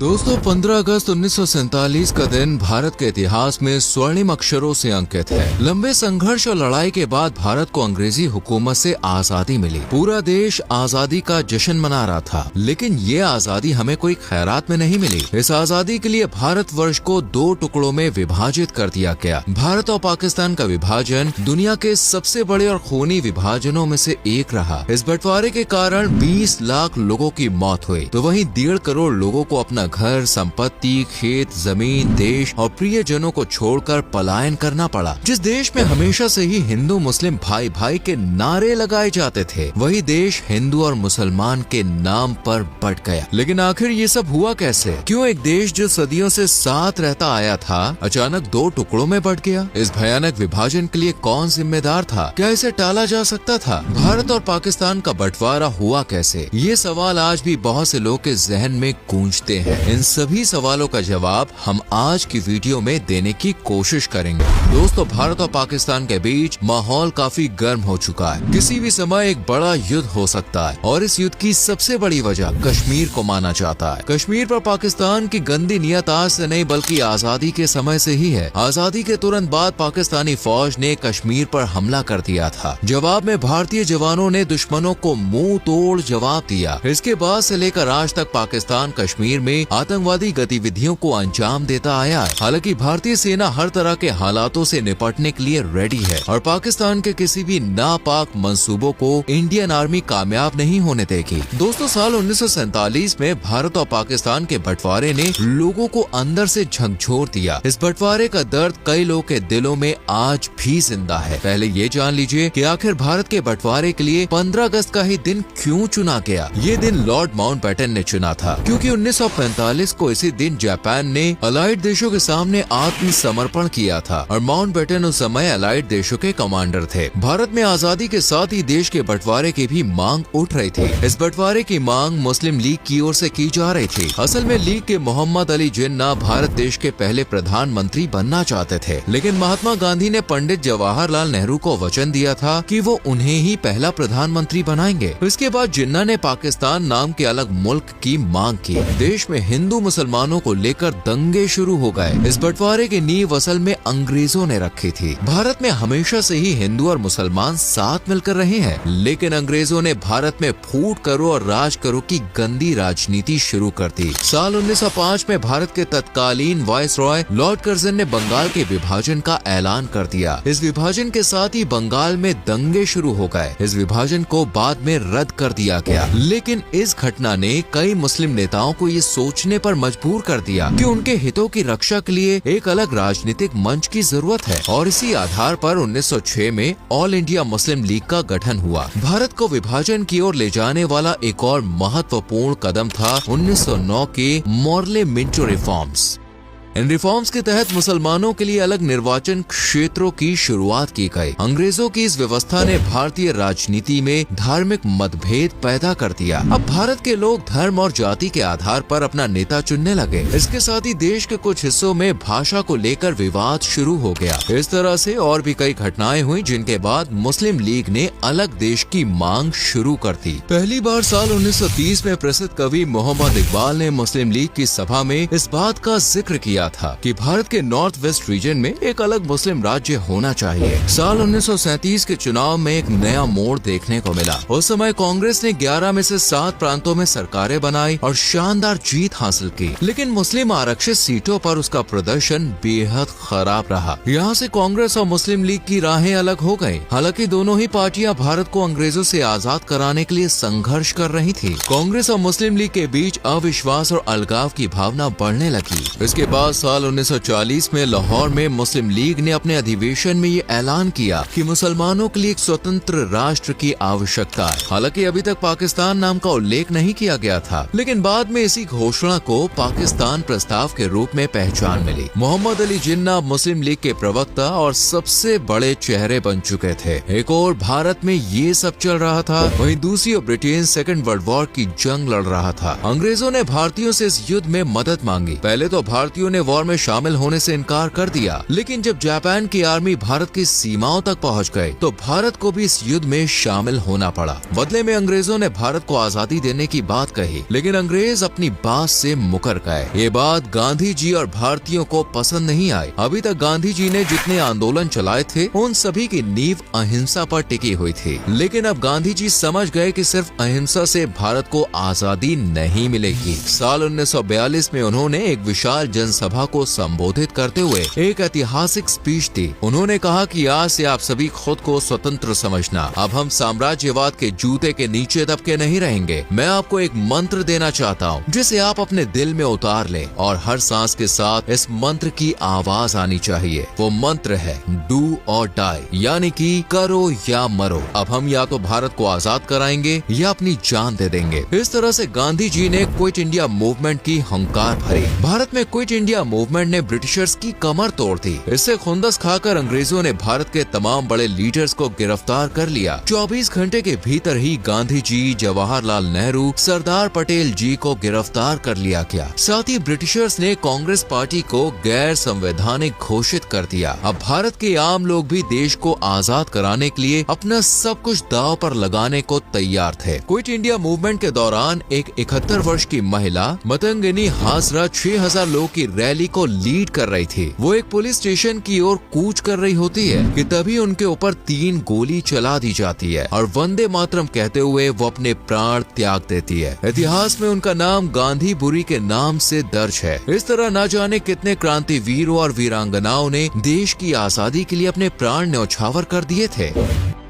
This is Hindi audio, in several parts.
दोस्तों 15 अगस्त 1947 का दिन भारत के इतिहास में स्वर्णिम अक्षरों से अंकित है। लंबे संघर्ष और लड़ाई के बाद भारत को अंग्रेजी हुकूमत से आजादी मिली। पूरा देश आजादी का जश्न मना रहा था, लेकिन ये आजादी हमें कोई खैरात में नहीं मिली। इस आजादी के लिए भारत वर्ष को 2 टुकड़ों में विभाजित कर दिया गया। भारत और पाकिस्तान का विभाजन दुनिया के सबसे बड़े और खूनी विभाजनों में से एक रहा। इस बंटवारे के कारण 20 लाख लोगों की मौत हुई, तो वहीं 1.5 करोड़ लोगों को अपना घर, संपत्ति, खेत, जमीन, देश और प्रियजनों को छोड़कर पलायन करना पड़ा। जिस देश में हमेशा से ही हिंदू मुस्लिम भाई भाई के नारे लगाए जाते थे, वही देश हिंदू और मुसलमान के नाम पर बंट गया। लेकिन आखिर ये सब हुआ कैसे? क्यों एक देश जो सदियों से साथ रहता आया था अचानक 2 टुकड़ों में बंट गया? इस भयानक विभाजन के लिए कौन जिम्मेदार था? क्या इसे टाला जा सकता था? भारत और पाकिस्तान का बंटवारा हुआ कैसे? ये सवाल आज भी बहुत से लोगों के जहन में गूंजते हैं। इन सभी सवालों का जवाब हम आज की वीडियो में देने की कोशिश करेंगे। दोस्तों, भारत और पाकिस्तान के बीच माहौल काफी गर्म हो चुका है। किसी भी समय एक बड़ा युद्ध हो सकता है और इस युद्ध की सबसे बड़ी वजह कश्मीर को माना जाता है। कश्मीर पर पाकिस्तान की गंदी नियत आज से नहीं बल्कि आजादी के समय से ही है। आजादी के तुरंत बाद पाकिस्तानी फौज ने कश्मीर पर हमला कर दिया था। जवाब में भारतीय जवानों ने दुश्मनों को मुंह तोड़ जवाब दिया। इसके बाद से लेकर आज तक पाकिस्तान कश्मीर में आतंकवादी गतिविधियों को अंजाम देता आया है। हालांकि भारतीय सेना हर तरह के हालातों से निपटने के लिए रेडी है और पाकिस्तान के किसी भी नापाक मंसूबों को इंडियन आर्मी कामयाब नहीं होने देगी। दोस्तों, साल 1947 में भारत और पाकिस्तान के बंटवारे ने लोगों को अंदर से झकझोर दिया। इस बंटवारे का दर्द कई लोगों के दिलों में आज भी जिंदा है। पहले ये जान लीजिए कि आखिर भारत के बंटवारे के लिए 15 अगस्त का ही दिन क्यों चुना गया। ये दिन लॉर्ड माउंटबेटन ने चुना था, क्योंकि 1945 को इसी दिन जापान ने अलाइड देशों के सामने आत्मसमर्पण किया था और माउंटबेटन उस समय अलाइड देशों के कमांडर थे। भारत में आजादी के साथ ही देश के बंटवारे की भी मांग उठ रही थी। इस बंटवारे की मांग मुस्लिम लीग की ओर से की जा रही थी। असल में लीग के मोहम्मद अली जिन्ना भारत देश के पहले प्रधानमंत्री बनना चाहते थे, लेकिन महात्मा गांधी ने पंडित जवाहरलाल नेहरू को वचन दिया था कि वो उन्हें ही पहला प्रधानमंत्री बनाएंगे। इसके बाद जिन्ना ने पाकिस्तान नाम के अलग मुल्क की मांग की। देश में हिंदू मुसलमानों को लेकर दंगे शुरू हो गए। इस बंटवारे की नींव असल में अंग्रेजों ने रखी थी। भारत में हमेशा से ही हिंदू और मुसलमान साथ मिलकर रहे हैं, लेकिन अंग्रेजों ने भारत में फूट करो और राज करो की गंदी राजनीति शुरू कर दी। साल 1905 में भारत के तत्कालीन वायसरॉय लॉर्ड कर्जन ने बंगाल के विभाजन का ऐलान कर दिया। इस विभाजन के साथ ही बंगाल में दंगे शुरू हो गए। इस विभाजन को बाद में रद्द कर दिया गया, लेकिन इस घटना ने कई मुस्लिम नेताओं को ये सोचने पर मजबूर कर दिया कि उनके हितों की रक्षा के लिए एक अलग राजनीतिक मंच की जरूरत है और इसी आधार पर 1906 में ऑल इंडिया मुस्लिम लीग का गठन हुआ। भारत को विभाजन की ओर ले जाने वाला एक और महत्वपूर्ण कदम था 1909 के मॉर्ले मिंटो रिफॉर्म्स। इन रिफॉर्म्स के तहत मुसलमानों के लिए अलग निर्वाचन क्षेत्रों की शुरुआत की गई। अंग्रेजों की इस व्यवस्था ने भारतीय राजनीति में धार्मिक मतभेद पैदा कर दिया। अब भारत के लोग धर्म और जाति के आधार पर अपना नेता चुनने लगे। इसके साथ ही देश के कुछ हिस्सों में भाषा को लेकर विवाद शुरू हो गया। इस तरह से और भी कई घटनाएं हुई, जिनके बाद मुस्लिम लीग ने अलग देश की मांग शुरू कर दी। पहली बार साल 1930 में प्रसिद्ध कवि मोहम्मद इकबाल ने मुस्लिम लीग की सभा में इस बात का जिक्र किया था कि भारत के नॉर्थ वेस्ट रीजन में एक अलग मुस्लिम राज्य होना चाहिए। साल 1937 के चुनाव में एक नया मोड़ देखने को मिला। उस समय कांग्रेस ने 11 में से 7 प्रांतों में सरकारें बनाई और शानदार जीत हासिल की, लेकिन मुस्लिम आरक्षित सीटों पर उसका प्रदर्शन बेहद खराब रहा। यहाँ से कांग्रेस और मुस्लिम लीग की राहें अलग हो गयी। हालांकि दोनों ही पार्टियां भारत को अंग्रेजों से आजाद कराने के लिए संघर्ष कर रही थी। कांग्रेस और मुस्लिम लीग के बीच अविश्वास और अलगाव की भावना बढ़ने लगी। इसके बाद साल 1940 में लाहौर में मुस्लिम लीग ने अपने अधिवेशन में ये ऐलान किया कि मुसलमानों के लिए एक स्वतंत्र राष्ट्र की आवश्यकता है। हालांकि अभी तक पाकिस्तान नाम का उल्लेख नहीं किया गया था, लेकिन बाद में इसी घोषणा को पाकिस्तान प्रस्ताव के रूप में पहचान मिली। मोहम्मद अली जिन्ना मुस्लिम लीग के प्रवक्ता और सबसे बड़े चेहरे बन चुके थे। एक और भारत में ये सब चल रहा था, वहीं दूसरी ओर ब्रिटेन सेकेंड वर्ल्ड वॉर की जंग लड़ रहा था। अंग्रेजों ने भारतीयों से इस युद्ध में मदद मांगी। पहले तो भारतीयों ने वॉर में शामिल होने से इनकार कर दिया। लेकिन जब जापान की आर्मी भारत की सीमाओं तक पहुंच गई तो भारत को भी इस युद्ध में शामिल होना पड़ा। बदले में अंग्रेजों ने भारत को आजादी देने की बात कही, लेकिन अंग्रेज अपनी बात से मुकर गए। ये बात गांधी जी और भारतीयों को पसंद नहीं आई। अभी तक गांधी जी ने जितने आंदोलन चलाए थे उन सभी की नींव अहिंसा पर टिकी हुई थी, लेकिन अब गांधी जी समझ गए कि सिर्फ अहिंसा से भारत को आजादी नहीं मिलेगी। साल 1942 में उन्होंने एक विशाल जनसभा को संबोधित करते हुए एक ऐतिहासिक स्पीच दी। उन्होंने कहा कि आज से आप सभी खुद को स्वतंत्र समझना, अब हम साम्राज्यवाद के जूते के नीचे दबके नहीं रहेंगे। मैं आपको एक मंत्र देना चाहता हूँ जिसे आप अपने दिल में उतार लें और हर सांस के साथ इस मंत्र की आवाज आनी चाहिए। वो मंत्र है डू और डाई, यानी कि करो या मरो। अब हम या तो भारत को आजाद कराएंगे या अपनी जान दे देंगे। इस तरह से गांधी जी ने क्विट इंडिया मूवमेंट की हुंकार भरी। भारत में क्विट इंडिया मूवमेंट ने ब्रिटिशर्स की कमर तोड़ दी। इससे खुंदस खाकर अंग्रेजों ने भारत के तमाम बड़े लीडर्स को गिरफ्तार कर लिया। 24 घंटे के भीतर ही गांधी जी, जवाहरलाल नेहरू, सरदार पटेल जी को गिरफ्तार कर लिया गया। साथ ही ब्रिटिशर्स ने कांग्रेस पार्टी को गैर संवैधानिक घोषित कर दिया। अब भारत के आम लोग भी देश को आजाद कराने के लिए अपना सब कुछ दांव पर लगाने को तैयार थे। क्विट इंडिया मूवमेंट के दौरान एक 71 वर्ष की महिला मतंगिनी हाजरा 6000 लोगों की रैली को लीड कर रही थी। वो एक पुलिस स्टेशन की ओर कूच कर रही होती है कि तभी उनके ऊपर 3 गोली चला दी जाती है और वंदे मातरम कहते हुए वो अपने प्राण त्याग देती है। इतिहास में उनका नाम गांधी बुरी के नाम से दर्ज है। इस तरह न जाने कितने क्रांतिवीरों और वीरांगनाओं ने देश की आजादी के लिए अपने प्राण न्यौछावर कर दिए थे।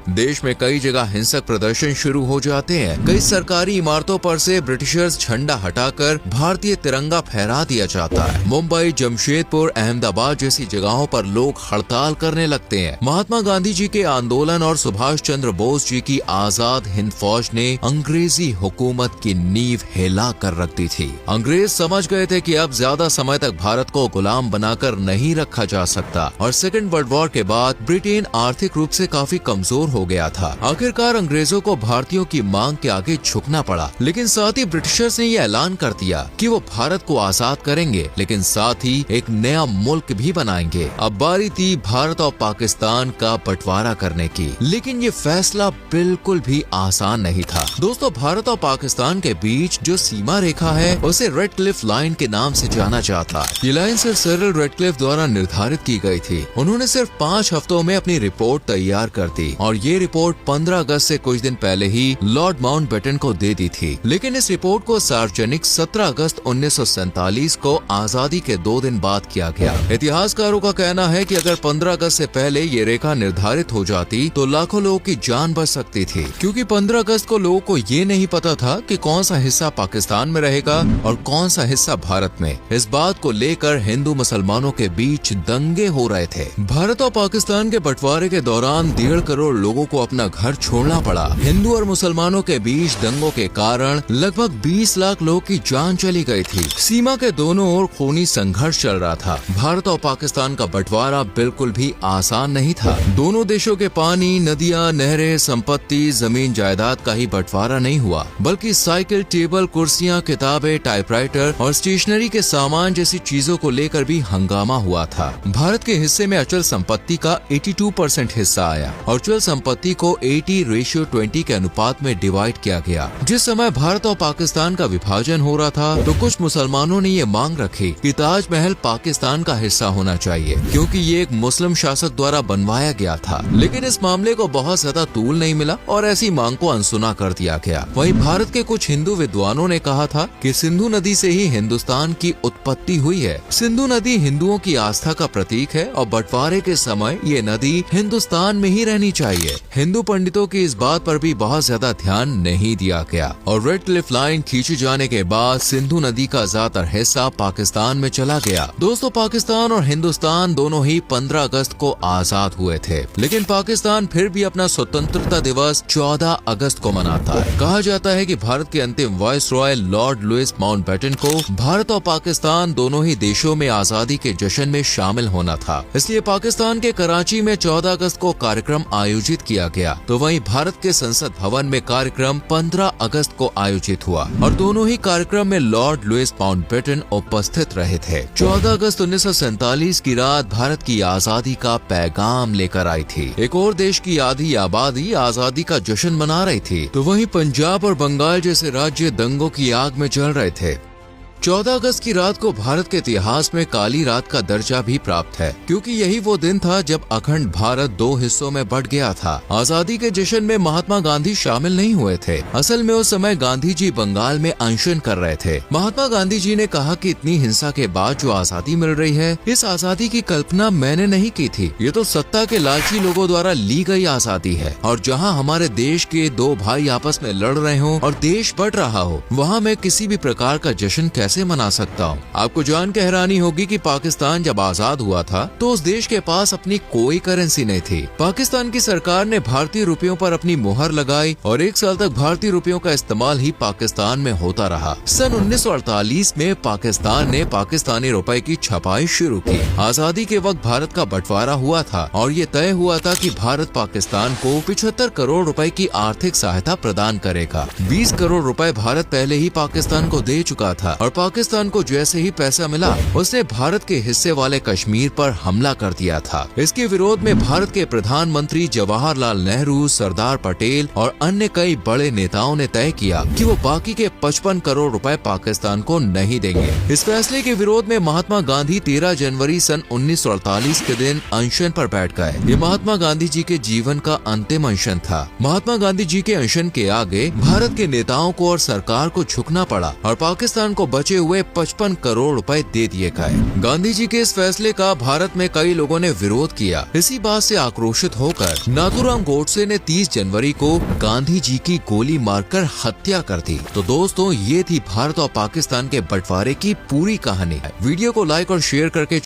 देश में कई जगह हिंसक प्रदर्शन शुरू हो जाते हैं। कई सरकारी इमारतों पर से ब्रिटिशर्स झंडा हटाकर भारतीय तिरंगा फहरा दिया जाता है। मुंबई, जमशेदपुर, अहमदाबाद जैसी जगहों पर लोग हड़ताल करने लगते हैं। महात्मा गांधी जी के आंदोलन और सुभाष चंद्र बोस जी की आजाद हिंद फौज ने अंग्रेजी हुकूमत की नींव हिला कर रख दी थी। अंग्रेज समझ गए थे कि अब ज्यादा समय तक भारत को गुलाम बनाकर नहीं रखा जा सकता और सेकेंड वर्ल्ड वॉर के बाद ब्रिटेन आर्थिक रूप से काफी कमजोर हो गया था। आखिरकार अंग्रेजों को भारतीयों की मांग के आगे झुकना पड़ा, लेकिन साथ ही ब्रिटिशर्स ने यह ऐलान कर दिया कि वो भारत को आजाद करेंगे, लेकिन साथ ही एक नया मुल्क भी बनाएंगे। अब बारी थी भारत और पाकिस्तान का बंटवारा करने की, लेकिन ये फैसला बिल्कुल भी आसान नहीं था। दोस्तों, भारत और पाकिस्तान के बीच जो सीमा रेखा है उसे रेड क्लिफ लाइन के नाम से जाना जाता है। ये लाइन सिर्फ सिरिल रेडक्लिफ द्वारा निर्धारित की गई थी। उन्होंने सिर्फ 5 हफ्तों में अपनी रिपोर्ट तैयार कर दी और ये रिपोर्ट 15 अगस्त से कुछ दिन पहले ही लॉर्ड माउंटबेटन को दे दी थी। लेकिन इस रिपोर्ट को सार्वजनिक 17 अगस्त 1947 को आजादी के 2 दिन बाद किया गया। इतिहासकारों का कहना है कि अगर 15 अगस्त से पहले ये रेखा निर्धारित हो जाती तो लाखों लोगों की जान बच सकती थी, क्योंकि 15 अगस्त को लोगों को ये नहीं पता था कि कौन सा हिस्सा पाकिस्तान में रहेगा और कौन सा हिस्सा भारत में। इस बात को लेकर हिंदू मुसलमानों के बीच दंगे हो रहे थे। भारत और पाकिस्तान के बंटवारे के दौरान 1.5 करोड़ लोगों को अपना घर छोड़ना पड़ा। हिंदू और मुसलमानों के बीच दंगों के कारण लगभग 20 लाख लोगों की जान चली गई थी। सीमा के दोनों ओर खूनी संघर्ष चल रहा था। भारत और पाकिस्तान का बंटवारा बिल्कुल भी आसान नहीं था। दोनों देशों के पानी, नदियां, नहरें, संपत्ति, जमीन जायदाद का ही बंटवारा नहीं हुआ, बल्कि साइकिल, टेबल, कुर्सियां, किताबें, टाइपराइटर और स्टेशनरी के सामान जैसी चीजों को लेकर भी हंगामा हुआ था। भारत के हिस्से में अचल संपत्ति का 82% हिस्सा आया और अचल संपत्ति को 80:20 के अनुपात में डिवाइड किया गया। जिस समय भारत और पाकिस्तान का विभाजन हो रहा था तो कुछ मुसलमानों ने ये मांग रखी कि ताजमहल पाकिस्तान का हिस्सा होना चाहिए, क्योंकि ये एक मुस्लिम शासक द्वारा बनवाया गया था। लेकिन इस मामले को बहुत ज्यादा तूल नहीं मिला और ऐसी मांग को अनसुना कर दिया गया। वहीं भारत के कुछ हिंदू विद्वानों ने कहा था कि सिंधु नदी से ही हिंदुस्तान की उत्पत्ति हुई है। सिंधु नदी हिंदुओं की आस्था का प्रतीक है और बंटवारे के समय ये नदी हिंदुस्तान में ही रहनी चाहिए। हिंदू पंडितों की इस बात पर भी बहुत ज्यादा ध्यान नहीं दिया गया और रेड क्लिफ लाइन खींची जाने के बाद सिंधु नदी का ज्यादातर हिस्सा पाकिस्तान में चला गया। दोस्तों, पाकिस्तान और हिंदुस्तान दोनों ही 15 अगस्त को आजाद हुए थे, लेकिन पाकिस्तान फिर भी अपना स्वतंत्रता दिवस 14 अगस्त को मनाता है। कहा जाता है कि भारत के अंतिम viceroy Lord Louis Mountbatten को भारत और पाकिस्तान दोनों ही देशों में आजादी के जश्न में शामिल होना था, इसलिए पाकिस्तान के कराची में 14 अगस्त को कार्यक्रम आयोजित किया गया, तो वहीं भारत के संसद भवन में कार्यक्रम 15 अगस्त को आयोजित हुआ और दोनों ही कार्यक्रम में लॉर्ड लुईस माउंटबेटन उपस्थित रहे थे। 14 अगस्त 1947 की रात भारत की आजादी का पैगाम लेकर आई थी। एक और देश की आधी आबादी आजादी का जश्न मना रही थी, तो वहीं पंजाब और बंगाल जैसे राज्य दंगों की आग में जल रहे थे। 14 अगस्त की रात को भारत के इतिहास में काली रात का दर्जा भी प्राप्त है, क्योंकि यही वो दिन था जब अखंड भारत 2 हिस्सों में बंट गया था। आजादी के जश्न में महात्मा गांधी शामिल नहीं हुए थे। असल में उस समय गांधी जी बंगाल में अनशन कर रहे थे। महात्मा गांधी जी ने कहा कि इतनी हिंसा के बाद जो आजादी मिल रही है, इस आजादी की कल्पना मैंने नहीं की थी। ये तो सत्ता के लालची लोगों द्वारा ली गई आजादी है, और जहाँ हमारे देश के 2 भाई आपस में लड़ रहे हो और देश बट रहा हो, वहाँ मैं किसी भी प्रकार का जश्न कैसे मना सकता हूँ। आपको जान के हैरानी होगी कि पाकिस्तान जब आजाद हुआ था तो उस देश के पास अपनी कोई करेंसी नहीं थी। पाकिस्तान की सरकार ने भारतीय रुपयों पर अपनी मुहर लगाई और 1 साल तक भारतीय रुपयों का इस्तेमाल ही पाकिस्तान में होता रहा। सन 1948 में पाकिस्तान ने पाकिस्तानी रुपए की छपाई शुरू की। आजादी के वक्त भारत का बंटवारा हुआ था और ये तय हुआ था कि भारत पाकिस्तान को 75 करोड़ रुपए की आर्थिक सहायता प्रदान करेगा। 20 करोड़ रुपए भारत पहले ही पाकिस्तान को दे चुका था और पाकिस्तान को जैसे ही पैसा मिला, उसने भारत के हिस्से वाले कश्मीर पर हमला कर दिया था। इसके विरोध में भारत के प्रधानमंत्री जवाहरलाल नेहरू, सरदार पटेल और अन्य कई बड़े नेताओं ने तय किया कि वो बाकी के 55 करोड़ रुपए पाकिस्तान को नहीं देंगे। इस फैसले के विरोध में महात्मा गांधी 13 जनवरी सन 1948 के दिन अनशन पर बैठ गए। ये महात्मा गांधी जी के जीवन का अंतिम अनशन था। महात्मा गांधी जी के अनशन के आगे भारत के नेताओं को और सरकार को झुकना पड़ा और पाकिस्तान को बचे हुए 55 करोड़ रुपए दे दिए गए। गांधी जी के इस फैसले का भारत में कई लोगों ने विरोध किया। इसी बात से आक्रोशित होकर नाथूराम गोडसे ने 30 जनवरी को गांधी जी की गोली मारकर हत्या कर दी। तो दोस्तों, ये थी भारत और पाकिस्तान के बंटवारे की पूरी कहानी। वीडियो को लाइक और शेयर करके